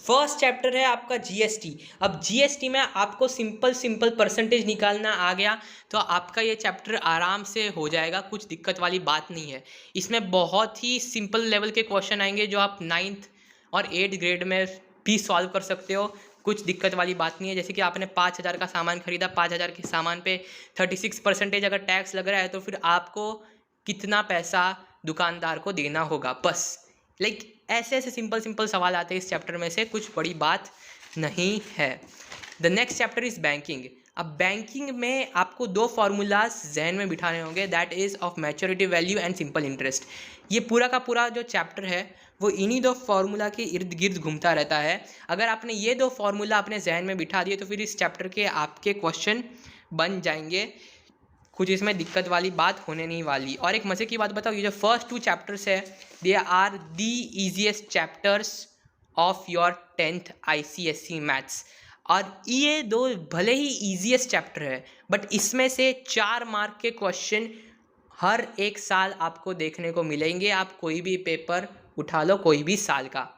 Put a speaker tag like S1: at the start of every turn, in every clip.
S1: First chapter है आपका GST. अब जीएसटी में आपको सिंपल परसेंटेज निकालना आ गया तो आपका ये चैप्टर आराम से हो जाएगा, कुछ दिक्कत वाली बात नहीं है। इसमें बहुत ही सिंपल लेवल के क्वेश्चन आएंगे जो आप 9th और 8th ग्रेड में भी सॉल्व कर सकते हो, कुछ दिक्कत वाली बात नहीं है। जैसे कि आपने 5,000 का सामान खरीदा, 5,000 के सामान पे 36% अगर टैक्स लग रहा है तो फिर आपको कितना पैसा दुकानदार को देना होगा, बस ऐसे ऐसे सिंपल सवाल आते हैं इस चैप्टर में से, कुछ बड़ी बात नहीं है। The next chapter is banking. अब बैंकिंग में आपको दो फार्मूलाज जहन में बिठाने होंगे, that is of maturity value and simple interest. ये पूरा का पूरा जो चैप्टर है वो इन्हीं दो फार्मूला के इर्द गिर्द घूमता रहता है। अगर आपने ये दो फार्मूला अपने जहन में बिठा दिए तो फिर इस चैप्टर के आपके क्वेश्चन बन जाएंगे, कुछ इसमें दिक्कत वाली बात होने नहीं वाली। और एक मज़े की बात बताओ, ये जो फर्स्ट 2 चैप्टर्स है they are the easiest chapters of your 10th ICSE maths. और ये दो भले ही ईजीएस्ट चैप्टर है बट इसमें से 4 मार्क के क्वेश्चन हर एक साल आपको देखने को मिलेंगे। आप कोई भी पेपर उठा लो कोई भी साल का,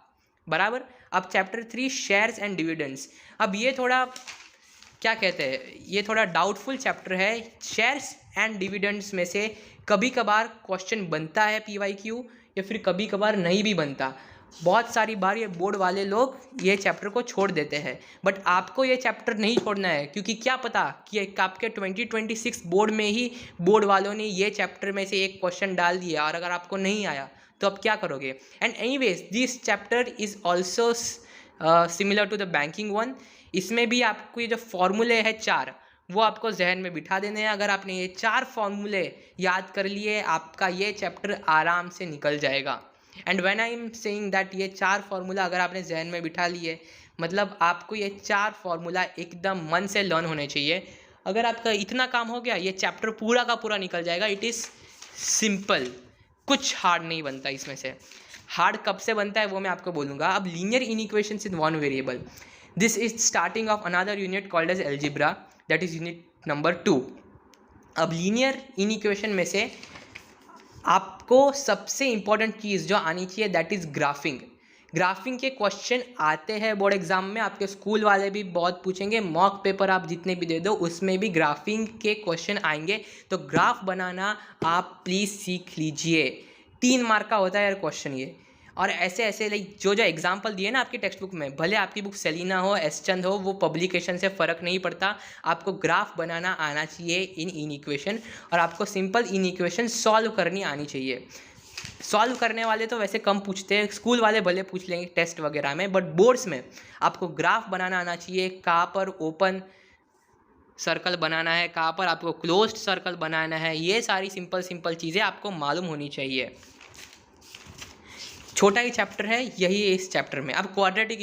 S1: बराबर। अब चैप्टर 3 शेयर्स एंड डिविडेंड्स। अब ये थोड़ा क्या कहते हैं, ये थोड़ा डाउटफुल चैप्टर है। शेयर्स एंड डिविडेंड्स में से कभी कभार क्वेश्चन बनता है PYQ या फिर कभी कभार नहीं भी बनता। बहुत सारी बार ये बोर्ड वाले लोग ये चैप्टर को छोड़ देते हैं, बट आपको ये चैप्टर नहीं छोड़ना है, क्योंकि क्या पता कि आपके 2026 बोर्ड में ही बोर्ड वालों ने ये चैप्टर में से एक क्वेश्चन डाल दिया और अगर आपको नहीं आया तो आप क्या करोगे। And anyways this chapter is also similar to the banking one. इसमें भी आपको ये जो फॉर्मूले हैं 4 वो आपको जहन में बिठा देने हैं। अगर आपने ये 4 फॉर्मूले याद कर लिए आपका ये चैप्टर आराम से निकल जाएगा। And when I am saying that ये 4 फार्मूला अगर आपने जहन में बिठा लिए, मतलब आपको ये 4 फार्मूला एकदम मन से लर्न होने चाहिए। अगर आपका इतना काम हो गया ये चैप्टर पूरा का पूरा निकल जाएगा। इट इज़ सिंपल, कुछ हार्ड नहीं बनता इसमें से। हार्ड कब से बनता है वो मैं आपको बोलूँगा। अब linear inequations in one variable, this is starting of another unit called as algebra, that is unit number 2। अब लीनियर इनइक्वेशन में से आपको सबसे इंपॉर्टेंट चीज़ जो आनी चाहिए दैट इज़ ग्राफिंग। ग्राफिंग के क्वेश्चन आते हैं बोर्ड एग्जाम में, आपके स्कूल वाले भी बहुत पूछेंगे, मॉक पेपर आप जितने भी दे दो उसमें भी ग्राफिंग के क्वेश्चन आएंगे। तो ग्राफ बनाना आप प्लीज़ सीख लीजिए, 3 मार्क का होता है यार क्वेश्चन ये। और ऐसे ऐसे जो एग्जाम्पल दिए ना आपकी टेक्स्ट बुक में, भले आपकी बुक सेलिना हो एस चंद हो, वो पब्लिकेशन से फ़र्क नहीं पड़ता, आपको ग्राफ बनाना आना चाहिए इन इक्वेशन, और आपको सिंपल इन इक्वेशन सॉल्व करनी आनी चाहिए। सॉल्व करने वाले तो वैसे कम पूछते हैं, स्कूल वाले भले पूछ लेंगे टेस्ट वगैरह में, बट बोर्ड्स में आपको ग्राफ बनाना आना चाहिए। कहाँ पर ओपन सर्कल बनाना है, कहाँ पर आपको क्लोज्ड सर्कल बनाना है, ये सारी सिंपल चीज़ें आपको मालूम होनी चाहिए। छोटा ही चैप्टर है यही है इस चैप्टर में। अब क्वाड्रेटिक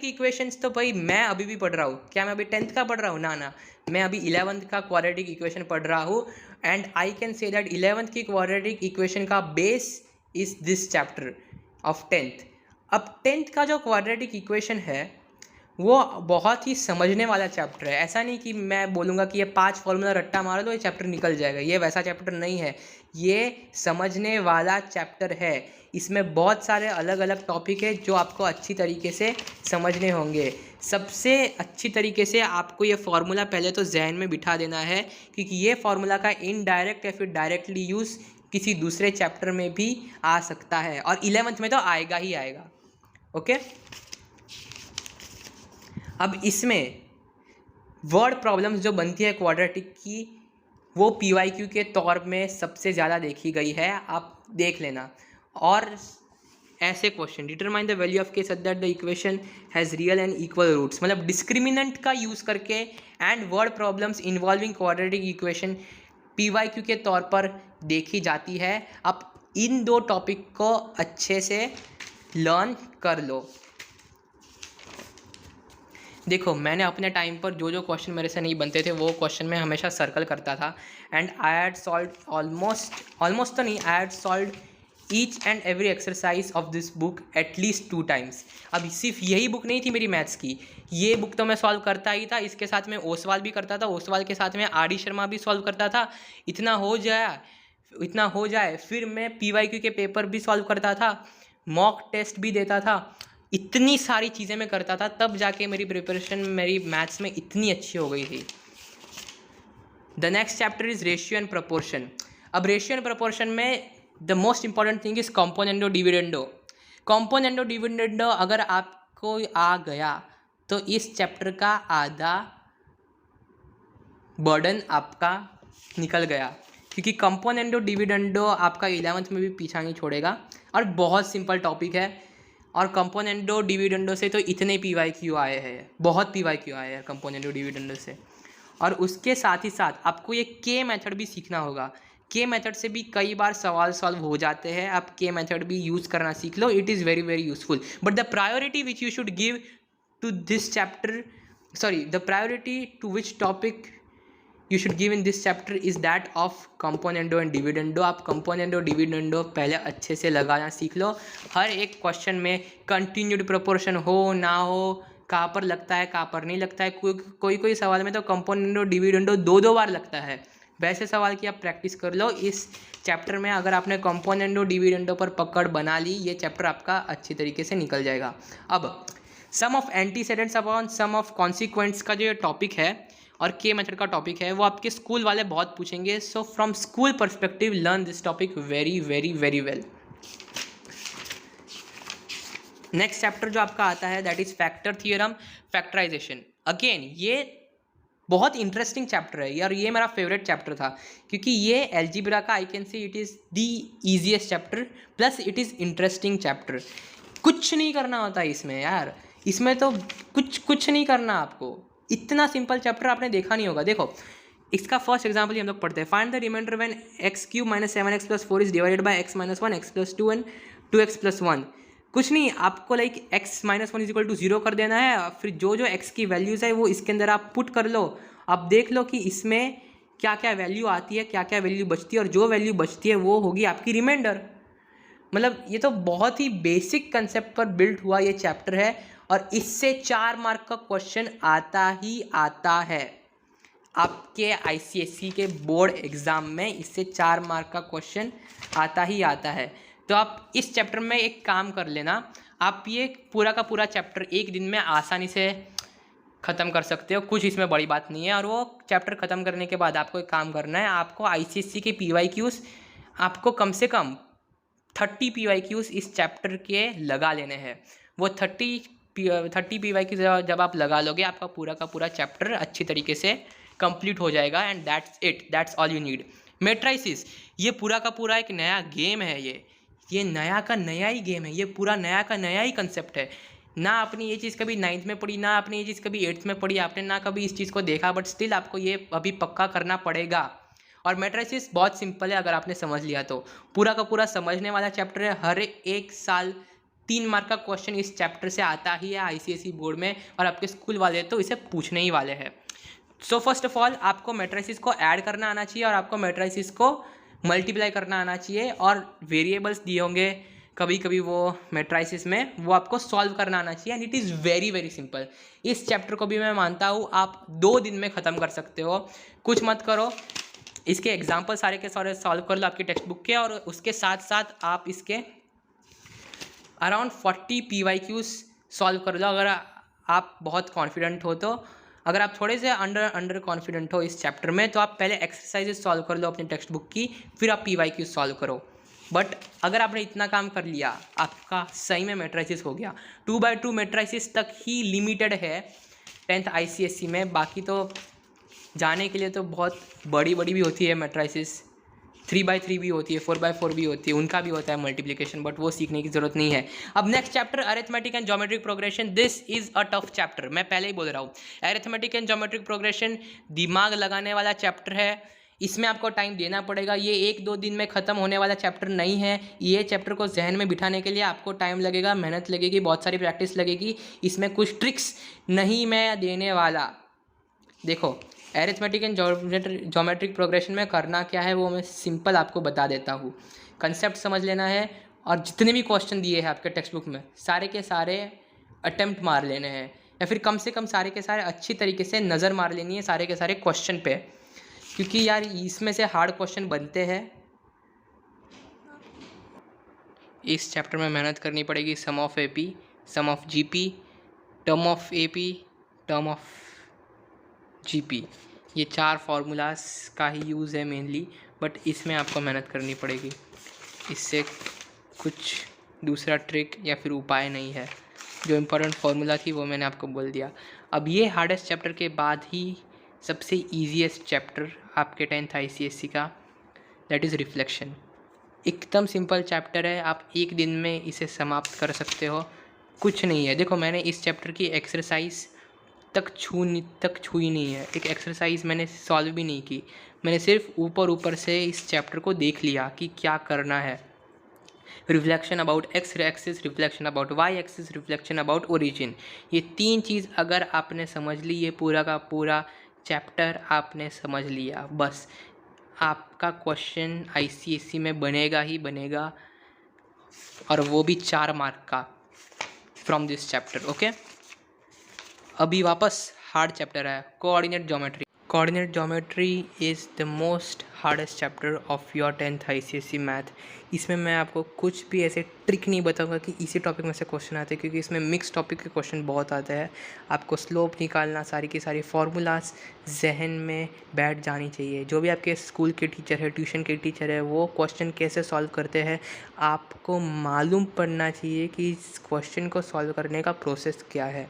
S1: इक्वेशंस तो भाई मैं अभी भी पढ़ रहा हूँ। क्या मैं अभी 10th का पढ़ रहा हूँ? ना, मैं अभी 11th का क्वाड्रेटिक इक्वेशन पढ़ रहा हूँ। And I can say that 11th की क्वाड्रेटिक इक्वेशन का base is this chapter of 10th। अब 10th का जो क्वाड्रेटिक इक्वेशन है वो बहुत ही समझने वाला चैप्टर है। ऐसा नहीं कि मैं बोलूँगा कि ये 5 फॉर्मूला रट्टा मारो तो ये चैप्टर निकल जाएगा, ये वैसा चैप्टर नहीं है। ये समझने वाला चैप्टर है, इसमें बहुत सारे अलग अलग टॉपिक है जो आपको अच्छी तरीके से समझने होंगे। सबसे अच्छी तरीके से आपको ये फार्मूला पहले तो जहन में बिठा देना है, क्योंकि ये फार्मूला का इनडायरेक्ट या फिर डायरेक्टली यूज़ किसी दूसरे चैप्टर में भी आ सकता है, और 11th में तो आएगा ही आएगा। ओके, अब इसमें वर्ड प्रॉब्लम्स जो बनती है क्वाड्रेटिक की वो PYQ के तौर में सबसे ज़्यादा देखी गई है, आप देख लेना। और ऐसे question, determine the value of k such that the equation has real and equal roots, मतलब डिस्क्रिमिनेंट का यूज़ करके, and word problems involving quadratic equation PYQ के तौर पर देखी जाती है। आप इन 2 टॉपिक को अच्छे से लर्न कर लो। देखो, मैंने अपने टाइम पर जो क्वेश्चन मेरे से नहीं बनते थे वो क्वेश्चन मैं हमेशा सर्कल करता था, and I had solved almost तो नहीं, I had solved each and every exercise of this book at least 2 times. अब सिर्फ यही बुक नहीं थी मेरी मैथ्स की, ये बुक तो मैं सॉल्व करता ही था, इसके साथ में ओसवाल भी करता था, ओसवाल के साथ में RD शर्मा भी सॉल्व करता था। इतना हो जाए फिर मैं PYQ के पेपर भी सॉल्व करता था, मॉक टेस्ट भी देता था। इतनी सारी चीज़ें मैं करता था, तब जाके मेरी प्रिपरेशन मेरी मैथ्स में इतनी अच्छी हो गई थी। The next chapter is ratio and proportion. अब रेशियो एंड प्रपोर्शन में the most important thing is componendo dividendo. Componendo dividendo अगर आपको आ गया तो इस चैप्टर का आधा बर्डन आपका निकल गया, क्योंकि कंपोनेंडो डिविडेंडो आपका 11th में भी पीछा नहीं छोड़ेगा और बहुत सिंपल टॉपिक है। और कंपोनेंडो डिविडेंडो से तो इतने PYQ आए हैं, बहुत PYQ आए हैं कंपोनेंडो डिविडेंडो से। और उसके साथ ही साथ आपको ये के मेथड भी सीखना होगा। के मेथड से भी कई बार सवाल सॉल्व हो जाते हैं, आप के मेथड भी यूज़ करना सीख लो, it is very very useful. But the priority which you should give to this chapter, the priority to which topic you should give in this chapter is that of componendo and dividendo। आप componendo dividendo पहले अच्छे से लगाना सीख लो। हर एक question में continued proportion हो ना हो, कहाँ पर लगता है कहाँ पर नहीं लगता है, कोई सवाल में तो कंपोनेंडो डिविडेंडो 2 बार लगता है। वैसे सवाल की आप प्रैक्टिस कर लो इस चैप्टर में। अगर आपने कंपोनेंडो डिविडेंडो पर पकड़ बना ली, ये चैप्टर आपका अच्छी तरीके से निकल जाएगा। अब सम ऑफ एंटीसेडेंट्स अपॉन सम ऑफ कॉन्सिक्वेंट्स का जो टॉपिक है और के मेथड का टॉपिक है, वो आपके स्कूल वाले बहुत पूछेंगे। So from school perspective learn this topic very very very well. Next chapter जो आपका आता है that is factor theorem, factorisation. Again ये बहुत इंटरेस्टिंग चैप्टर है यार, ये मेरा फेवरेट चैप्टर था, क्योंकि ये एलजीब्रा का I can see it is the easiest chapter, plus it is interesting chapter. कुछ नहीं करना होता इसमें यार, इसमें तो कुछ नहीं करना आपको। इतना सिंपल चैप्टर आपने देखा नहीं होगा। देखो इसका फर्स्ट एग्जांपल ही हम लोग पढ़ते हैं। Find the remainder when x³ - 7x + 4 is divided by x - 1, x + 2 and 2x + 1। कुछ नहीं, आपको लाइक x - 1 = 0 कर देना है, फिर जो जो x की वैल्यूज़ है वो इसके अंदर आप पुट कर लो। आप देख लो कि इसमें क्या क्या वैल्यू आती है, क्या क्या वैल्यू बचती है, और जो वैल्यू बचती है वो होगी आपकी रिमाइंडर। मतलब ये तो बहुत ही बेसिक कंसेप्ट पर बिल्ड हुआ ये चैप्टर है, और इससे 4 मार्क का क्वेश्चन आता ही आता है। आपके ICSE के बोर्ड एग्ज़ाम में इससे 4 मार्क का क्वेश्चन आता ही आता है। तो आप इस चैप्टर में एक काम कर लेना, आप ये पूरा का पूरा चैप्टर एक दिन में आसानी से ख़त्म कर सकते हो, कुछ इसमें बड़ी बात नहीं है। और वो चैप्टर ख़त्म करने के बाद आपको एक काम करना है, आपको ICSE के PYQs आपको कम से कम 30 PYQs इस चैप्टर के लगा लेने हैं। वो 30 PYQs जब आप लगा लोगे, आपका पूरा का पूरा चैप्टर अच्छी तरीके से कंप्लीट हो जाएगा। And that's it, that's all you need. Matrices, ये पूरा का पूरा एक नया गेम है। ये नया का नया ही गेम है, ये पूरा नया का नया ही कंसेप्ट है। ना आपने ये चीज़ कभी 9th में पढ़ी, ना आपने ये चीज़ कभी 8th में पढ़ी, आपने ना कभी इस चीज़ को देखा, बट स्टिल आपको ये अभी पक्का करना पड़ेगा। और मैट्रिसेस बहुत सिंपल है, अगर आपने समझ लिया तो पूरा का पूरा समझने वाला चैप्टर है। हर एक साल 3 मार्क का क्वेश्चन इस चैप्टर से आता ही है ICSE बोर्ड में, और आपके स्कूल वाले तो इसे पूछने ही वाले हैं। सो फर्स्ट ऑफ ऑल आपको मैट्रिसेस को ऐड करना आना चाहिए, और आपको मैट्रिसेस को मल्टीप्लाई करना आना चाहिए, और वेरिएबल्स दिए होंगे कभी कभी वो मैट्रिसेस में, वो आपको सॉल्व करना आना चाहिए। And it is very very simple. इस चैप्टर को भी मैं मानता हूँ आप 2 दिन में ख़त्म कर सकते हो, कुछ मत करो। इसके एग्जाम्पल सारे के सारे सॉल्व कर लो आपकी टेक्स्ट बुक के, और उसके साथ साथ आप इसके अराउंड 40 PYQs सॉल्व कर लो अगर आप बहुत कॉन्फिडेंट हो तो। अगर आप थोड़े से अंडर कॉन्फिडेंट हो इस चैप्टर में, तो आप पहले एक्सरसाइजेस सॉल्व कर लो अपनी टेक्स्ट बुक की, फिर आप PYQ सॉल्व करो। बट अगर आपने इतना काम कर लिया, आपका सही में मैट्रिसेस हो गया। 2x2 मैट्रिसेस तक ही लिमिटेड है 10th ICSE में, बाकी तो जाने के लिए तो बहुत बड़ी बड़ी भी होती है मैट्रिसेस, 3x3 भी होती है, 4x4 भी होती है, उनका भी होता है मल्टीप्लिकेशन, बट वो सीखने की जरूरत नहीं है। अब next chapter arithmetic and geometric progression. This is a tough chapter, मैं पहले ही बोल रहा हूँ। अरिथमेटिक एंड ज्योमेट्रिक प्रोग्रेशन दिमाग लगाने वाला चैप्टर है, इसमें आपको टाइम देना पड़ेगा। ये 1-2 दिन में ख़त्म होने वाला चैप्टर नहीं है। ये चैप्टर को जहन में बिठाने के लिए आपको टाइम लगेगा, मेहनत लगेगी, बहुत सारी प्रैक्टिस लगेगी। इसमें कुछ ट्रिक्स नहीं मैं देने वाला। देखो एरिथमेटिक एंड ज्योमेट्रिक प्रोग्रेशन में करना क्या है वो मैं सिंपल आपको बता देता हूँ। कंसेप्ट समझ लेना है, और जितने भी क्वेश्चन दिए हैं आपके टेक्स्ट बुक में सारे के सारे अटेम्प्ट मार लेने हैं, या फिर कम से कम सारे के सारे अच्छी तरीके से नज़र मार लेनी है सारे के सारे क्वेश्चन पे, क्योंकि यार इसमें से हार्ड क्वेश्चन बनते हैं। इस चैप्टर में मेहनत करनी पड़ेगी। Sum of AP sum of GP, term of AP, term of GP. ये 4 फार्मूलाज का ही यूज़ है मेनली, बट इसमें आपको मेहनत करनी पड़ेगी। इससे कुछ दूसरा ट्रिक या फिर उपाय नहीं है। जो इम्पोर्टेंट फार्मूला थी वो मैंने आपको बोल दिया। अब ये हार्डेस्ट चैप्टर के बाद ही सबसे ईजीएस्ट चैप्टर आपके 10th ICSE का, दैट इज़ रिफ्लेक्शन। एकदम सिंपल चैप्टर है, आप एक दिन में इसे समाप्त कर सकते हो। कुछ नहीं है, देखो मैंने इस चैप्टर की एक्सरसाइज तक छुई नहीं है। एक एक्सरसाइज मैंने सॉल्व भी नहीं की, मैंने सिर्फ ऊपर से इस चैप्टर को देख लिया कि क्या करना है। Reflection about x axis, reflection about y axis, reflection about origin, ये 3 चीज़ अगर आपने समझ ली, ये पूरा का पूरा चैप्टर आपने समझ लिया, बस आपका क्वेश्चन ICSE में बनेगा ही बनेगा, और वो भी 4 मार्क का फ्रॉम दिस चैप्टर। ओके, अभी वापस हार्ड चैप्टर है coordinate geometry. Coordinate geometry is the most hardest chapter of your 10th ICSE math. इसमें मैं आपको कुछ भी ऐसे ट्रिक नहीं बताऊंगा कि इसी टॉपिक में से क्वेश्चन आते हैं, क्योंकि इसमें मिक्स टॉपिक के क्वेश्चन बहुत आते हैं। आपको स्लोप निकालना, सारी की सारी फार्मूलाज जहन में बैठ जानी चाहिए। जो भी आपके स्कूल के टीचर है, ट्यूशन के टीचर है, वो क्वेश्चन कैसे सॉल्व करते हैं आपको मालूम पड़ना चाहिए कि इस क्वेश्चन को सॉल्व करने का प्रोसेस क्या है।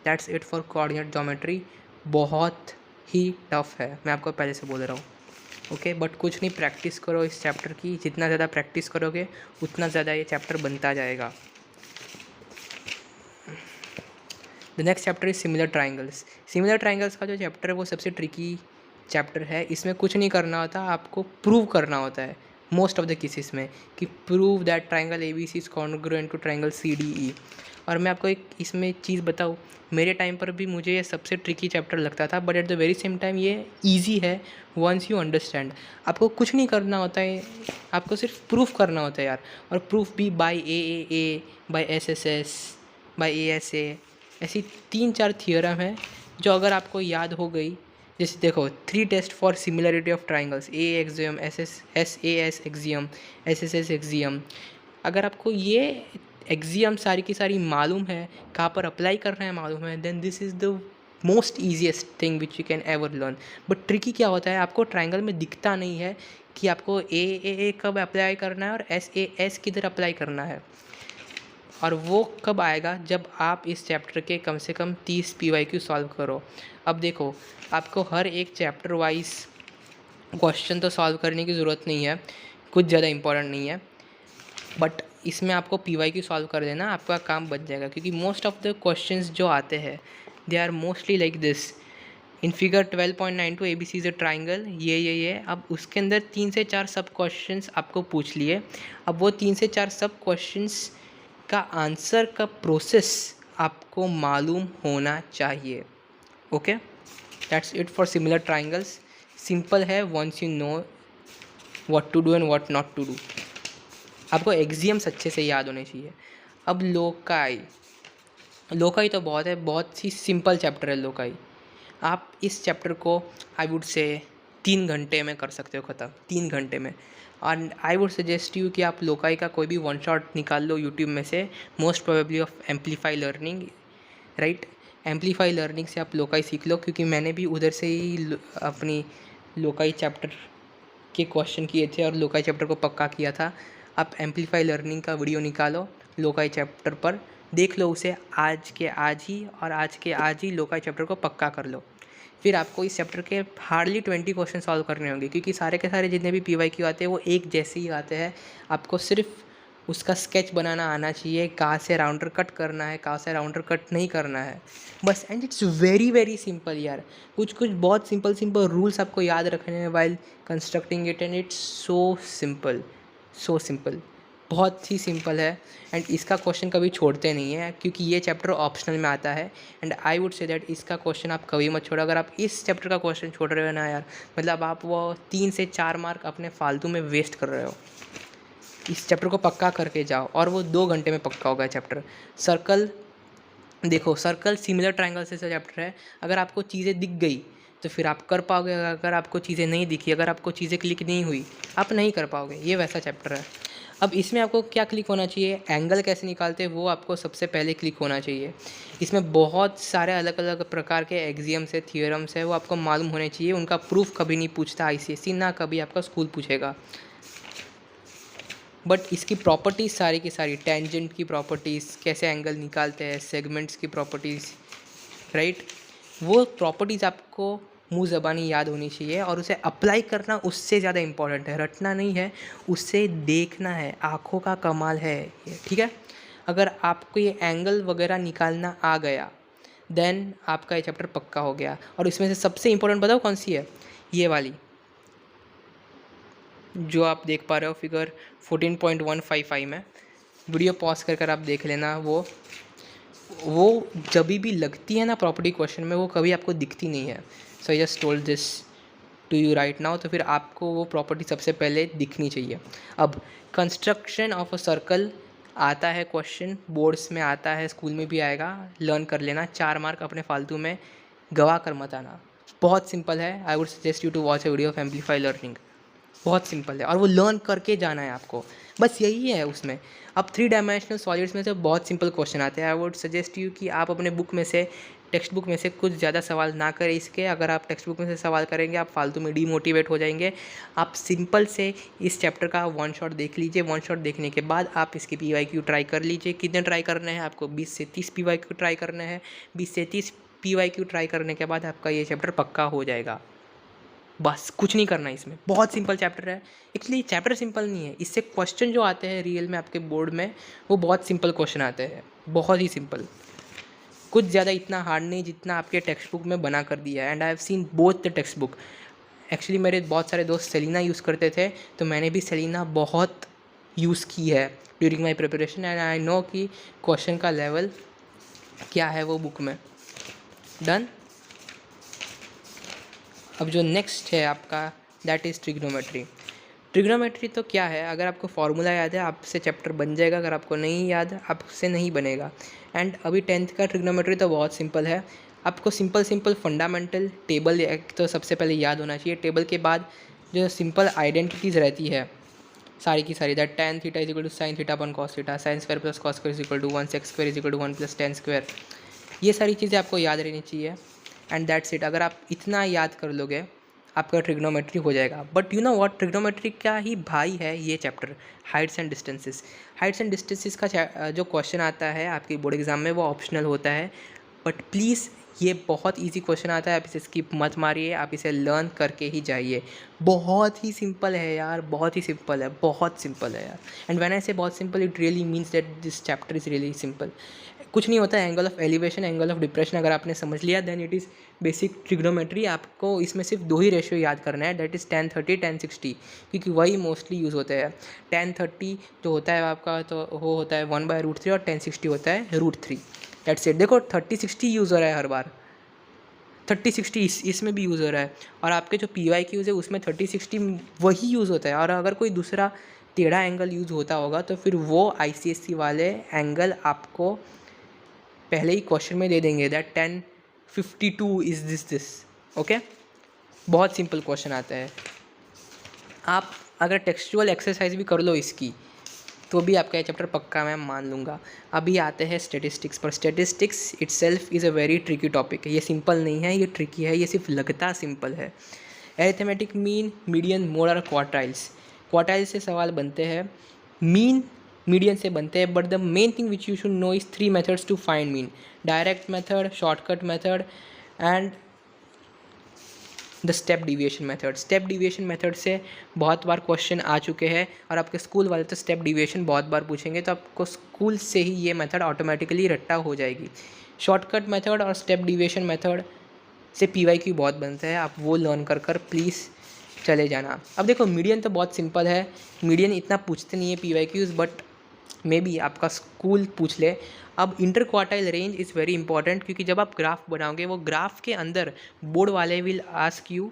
S1: That's it for coordinate geometry. बहुत ही टफ है, मैं आपको पहले से बोल रहा हूँ। ओके, बट कुछ नहीं, प्रैक्टिस करो इस चैप्टर की। जितना ज़्यादा प्रैक्टिस करोगे उतना ज़्यादा ये चैप्टर बनता जाएगा। The next chapter is similar triangles. Similar triangles का जो चैप्टर है वो सबसे ट्रिकी चैप्टर है। इसमें कुछ नहीं करना होता, आपको प्रूव करना होता है मोस्ट ऑफ द केसेस में, कि prove that triangle ABC is congruent to triangle CDE। और मैं आपको एक इसमें चीज़ बताऊँ, मेरे टाइम पर भी मुझे ये सबसे ट्रिकी चैप्टर लगता था, but at the very same time ये ईजी है वंस यू अंडरस्टैंड। आपको कुछ नहीं करना होता है, आपको सिर्फ प्रूफ करना होता है यार। और प्रूफ भी by AAA, by SSS, by ASA, ऐसी 3-4 थियोरम है जो अगर आपको याद हो गई, जैसे देखो 3 test for similarity of triangles, A axiom, SAS axiom, SSS axiom. अगर आपको ये एक्सियम सारी की सारी मालूम है, कहाँ पर अप्लाई करना है मालूम है, then this is the most easiest thing which you can ever learn. But tricky क्या होता है, आपको ट्राइंगल में दिखता नहीं है कि आपको AAA कब अप्लाई करना है और SAS किधर अप्लाई करना है। और वो कब आएगा, जब आप इस चैप्टर के कम से कम 30 PYQ सॉल्व करो। अब देखो, आपको हर एक चैप्टर वाइज क्वेश्चन तो सॉल्व करने की ज़रूरत नहीं है, कुछ ज़्यादा इंपॉर्टेंट नहीं है, बट इसमें आपको PYQ सॉल्व कर देना, आपका काम बच जाएगा। क्योंकि मोस्ट ऑफ द क्वेश्चंस जो आते हैं they are mostly like this. In figure 12.92 ABC is a triangle, ये अब उसके अंदर 3 से 4 सब क्वेश्चंस आपको पूछ लिए। अब वो 3 से 4 सब क्वेश्चंस का आंसर का प्रोसेस आपको मालूम होना चाहिए। Okay, that's it for similar triangles. Simple है once you know what to do and what not to do. आपको एक्सियम्स अच्छे से याद होने चाहिए। अब लोकाई तो बहुत ही सिंपल चैप्टर है लोकाई। आप इस चैप्टर को आई वुड से 3 घंटे में कर सकते हो ख़त्म, 3 घंटे में। और आई वुड सजेस्ट यू कि आप लोकाई का कोई भी 1 शॉट निकाल लो यूट्यूब में से, most probably of Amplify learning, right. Amplify learning से आप लोकाई सीख लो, क्योंकि मैंने भी उधर से ही अपनी लोकाई चैप्टर के क्वेश्चन किए थे और लोकाई चैप्टर को पक्का किया था। आप एम्पलीफाई लर्निंग का वीडियो निकालो लोकाई चैप्टर पर, देख लो उसे आज के आज ही, और आज के आज ही लोकाई चैप्टर को पक्का कर लो। फिर आपको इस चैप्टर के हार्डली 20 क्वेश्चन सॉल्व करने होंगे, क्योंकि सारे के सारे जितने भी PYQ आते हैं वो एक जैसे ही आते हैं। आपको सिर्फ उसका स्केच बनाना आना चाहिए, कहाँ से राउंडर कट करना है, कहाँ से राउंडर कट नहीं करना है, बस। एंड इट्स वेरी सिंपल यार। कुछ बहुत सिंपल रूल्स आपको याद रखने हैं while constructing it, and it's so simple, बहुत ही सिंपल है। एंड इसका क्वेश्चन कभी छोड़ते नहीं है, क्योंकि ये चैप्टर ऑप्शनल में आता है। And I would say that इसका क्वेश्चन आप कभी मत छोड़ो। अगर आप इस चैप्टर का क्वेश्चन छोड़ रहे हो ना यार, मतलब आप वो 3 से 4 मार्क अपने फालतू में वेस्ट कर रहे हो। इस चैप्टर को पक्का करके जाओ, और वो 2 घंटे में पक्का होगा चैप्टर। सर्कल देखो, सर्कल सिमिलर ट्राइंगल से चैप्टर है। अगर आपको चीज़ें दिख गई तो फिर आप कर पाओगे, अगर आपको चीज़ें नहीं दिखी, अगर आपको चीज़ें क्लिक नहीं हुई, आप नहीं कर पाओगे। ये वैसा चैप्टर है। अब इसमें आपको क्या क्लिक होना चाहिए, एंगल कैसे निकालते हैं वो आपको सबसे पहले क्लिक होना चाहिए। इसमें बहुत सारे अलग अलग प्रकार के एक्सियम्स है, थियोरम्स है, वो आपको मालूम होने चाहिए। उनका प्रूफ कभी नहीं पूछता आईसीएसई, ना कभी आपका स्कूल पूछेगा। बट इसकी प्रॉपर्टीज़ सारी की सारी, टेंजेंट की प्रॉपर्टीज़, कैसे एंगल निकालते हैं, सेगमेंट्स की प्रॉपर्टीज़, राइट, वो प्रॉपर्टीज़ आपको मुंह ज़बानी याद होनी चाहिए और उसे अप्लाई करना उससे ज़्यादा इम्पॉर्टेंट है। रटना नहीं है, उससे देखना है, आँखों का कमाल है ये, ठीक है। अगर आपको ये एंगल वगैरह निकालना आ गया देन आपका ये चैप्टर पक्का हो गया। और इसमें से सबसे इम्पोर्टेंट बताओ कौन सी है, ये वाली जो आप देख पा रहे हो फिगर 14.155 में, वीडियो पॉज कर आप देख लेना। वो जब भी लगती है ना प्रॉपर्टी क्वेश्चन में, वो कभी आपको दिखती नहीं है। So I just told this to you right now. तो फिर आपको वो प्रॉपर्टी सबसे पहले दिखनी चाहिए। अब कंस्ट्रक्शन ऑफ अ सर्कल आता है क्वेश्चन, बोर्ड्स में आता है, स्कूल में भी आएगा, लर्न कर लेना। 4 मार्क अपने फालतू में गवा कर मत आना। बहुत सिंपल है। I would suggest you to watch a video of Amplify Learning. बहुत सिंपल है और वो लर्न करके जाना है आपको, बस यही है उसमें। अब 3 डायमेंशनल सॉलिड्स में से बहुत सिंपल क्वेश्चन आते हैं। आई वुड सजेस्ट यू कि आप अपने बुक में से, टेक्स्ट बुक में से कुछ ज़्यादा सवाल ना करें इसके। अगर आप टेक्स्ट बुक में से सवाल करेंगे आप फालतू में डीमोटिवेट हो जाएंगे। आप सिंपल से इस चैप्टर का वन शॉट देख लीजिए। वन शॉट देखने के बाद आप इसकी PYQ ट्राई कर लीजिए। कितने ट्राई करने हैं आपको, 20 से 30 PYQ ट्राई करने हैं। 20 से 30 PYQ ट्राई करने के बाद आपका ये चैप्टर पक्का हो जाएगा। बस कुछ नहीं करना इसमें, बहुत सिंपल चैप्टर है। एक्चुअली चैप्टर सिंपल नहीं है, इससे क्वेश्चन जो आते हैं रियल में आपके बोर्ड में, वो बहुत सिंपल क्वेश्चन आते हैं, बहुत ही सिंपल। कुछ ज़्यादा इतना हार्ड नहीं जितना आपके टेक्स्ट बुक में बना कर दिया है। And I have seen both the text book. Actually मेरे बहुत सारे दोस्त सेलिना यूज़ करते थे, तो मैंने भी सेलिना बहुत यूज़ की है during my preparation. And I know कि क्वेश्चन का लेवल क्या है वो बुक में। डन। अब जो नेक्स्ट है आपका, दैट इज़ ट्रिग्नोमेट्री। ट्रिग्नोमेट्री तो क्या है, अगर आपको फार्मूला याद है आपसे चैप्टर बन जाएगा, अगर आपको नहीं याद आपसे नहीं बनेगा। एंड अभी 10th का ट्रिग्नोमेट्री तो बहुत सिंपल है। आपको सिंपल फंडामेंटल टेबल एक तो सबसे पहले याद होना चाहिए। टेबल के बाद जो सिंपल आइडेंटिटीज़ रहती है सारी की सारी, that tan theta is equal to sin theta upon cos theta, sin square plus cos square is equal to 1, sec square is equal to 1 plus tan square, ये सारी चीज़ें आपको याद रहनी चाहिए। And that's it. अगर आप इतना याद कर लोगे आपका ट्रिग्नोमेट्री हो जाएगा। But you know what, trigonometry का ही भाई है ये chapter, Heights and distances. Heights and distances का जो क्वेश्चन आता है आपकी बोर्ड एग्जाम में वो ऑप्शनल होता है। बट प्लीज़ ये बहुत इजी क्वेश्चन आता है, आप इसे स्किप मत मारिए, आप इसे लर्न करके ही जाइए। बहुत ही सिंपल है यार, बहुत ही सिंपल है, बहुत सिंपल है यार। एंड व्हेन आई से बहुत simple, it really means that this chapter is really simple. कुछ नहीं होता है, angle of elevation, angle of depression अगर आपने समझ लिया then it is basic trigonometry. आपको इसमें सिर्फ 2 ही रेशियो याद करना है, दैट इज़ tan 30 tan 60, क्योंकि वही मोस्टली यूज़ होते हैं। tan 30 जो होता है आपका, तो वो होता है 1/√3 और tan 60 होता है √3। That's it. देखो 30-60 यूज़ हो रहा है हर बार, 30-60 इसमें भी यूज़ हो रहा है। और आपके जो PYQs है उसमें 30-60 वही यूज़ होता है। और अगर कोई दूसरा टेढ़ा एंगल यूज़ होता होगा तो फिर वो ICSE वाले एंगल आपको पहले ही क्वेश्चन में दे देंगे, दैट 1052 इज़ दिस। ओके, बहुत सिंपल क्वेश्चन आता है। आप अगर टेक्सचुअल एक्सरसाइज भी कर लो इसकी तो भी आपका ये चैप्टर पक्का मैं मान लूँगा। अभी आते हैं स्टेटिस्टिक्स पर। Statistics itself is a very tricky topic. ये सिंपल नहीं है, ये ट्रिकी है, ये सिर्फ लगता सिंपल है। एरिथमेटिक मीन, मीडियन, मोड और क्वार्टाइल्स। क्वार्टाइल से सवाल बनते हैं, मीन मीडियन से बनते हैं। But the main thing which you should know is 3 methods to find mean, direct method, shortcut method and the step deviation method. Step deviation method से बहुत बार क्वेश्चन आ चुके हैं और आपके स्कूल वाले तो स्टेप डिविएशन बहुत बार पूछेंगे, तो आपको स्कूल से ही ये मेथड ऑटोमेटिकली रट्टा हो जाएगी। शॉर्टकट मेथड और स्टेप डिविएशन मेथड से PYQ बहुत बनता है, आप वो लर्न कर प्लीज़ चले जाना। अब देखो मीडियन तो बहुत सिंपल है, मीडियन इतना पूछते नहीं है PYQs, बट मे बी आपका स्कूल पूछ ले। अब inter quartile range is very important, क्योंकि जब आप ग्राफ बनाओगे वो ग्राफ के अंदर बोर्ड वाले will ask you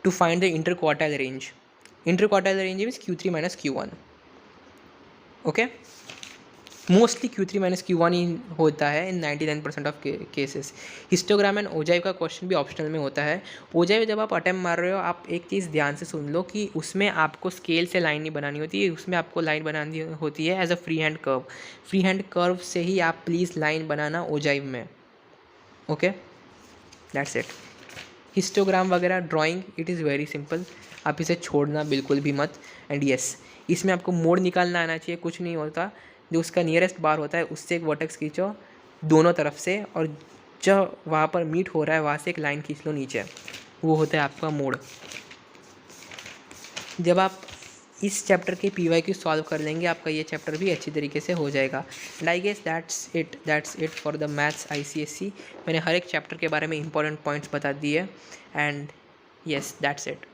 S1: to find the interquartile range. Interquartile range means Q3 - Q1। Okay, mostly Q3 - Q1 ही होता है in 99% of cases. Histogram and ogive का क्वेश्चन भी ऑप्शनल में होता है। ओजाइव जब आप अटेम्प्ट मार रहे हो, आप एक चीज़ ध्यान से सुन लो कि उसमें आपको स्केल से लाइन नहीं बनानी होती है, उसमें आपको लाइन बनानी होती है as a free hand curve. Free hand curve से ही आप प्लीज़ लाइन बनाना ओजाइव में। Okay, that's it. हिस्टोग्राम वगैरह drawing it is very simple, आप इसे छोड़ना बिल्कुल भी मत। एंड यस, इसमें आपको मोड़ निकालना आना चाहिए, कुछ नहीं होता। जो उसका नियरेस्ट बार होता है उससे एक वर्टेक्स खींचो दोनों तरफ से, और जब वहाँ पर मीट हो रहा है वहाँ से एक लाइन खींच लो नीचे, वो होता है आपका मोड़। जब आप इस चैप्टर के PYQ सॉल्व कर लेंगे, आपका ये चैप्टर भी अच्छी तरीके से हो जाएगा। And I guess that's it for the maths ICSE। मैंने हर एक चैप्टर के बारे में इंपॉर्टेंट पॉइंट्स बता दिए। And yes, that's it.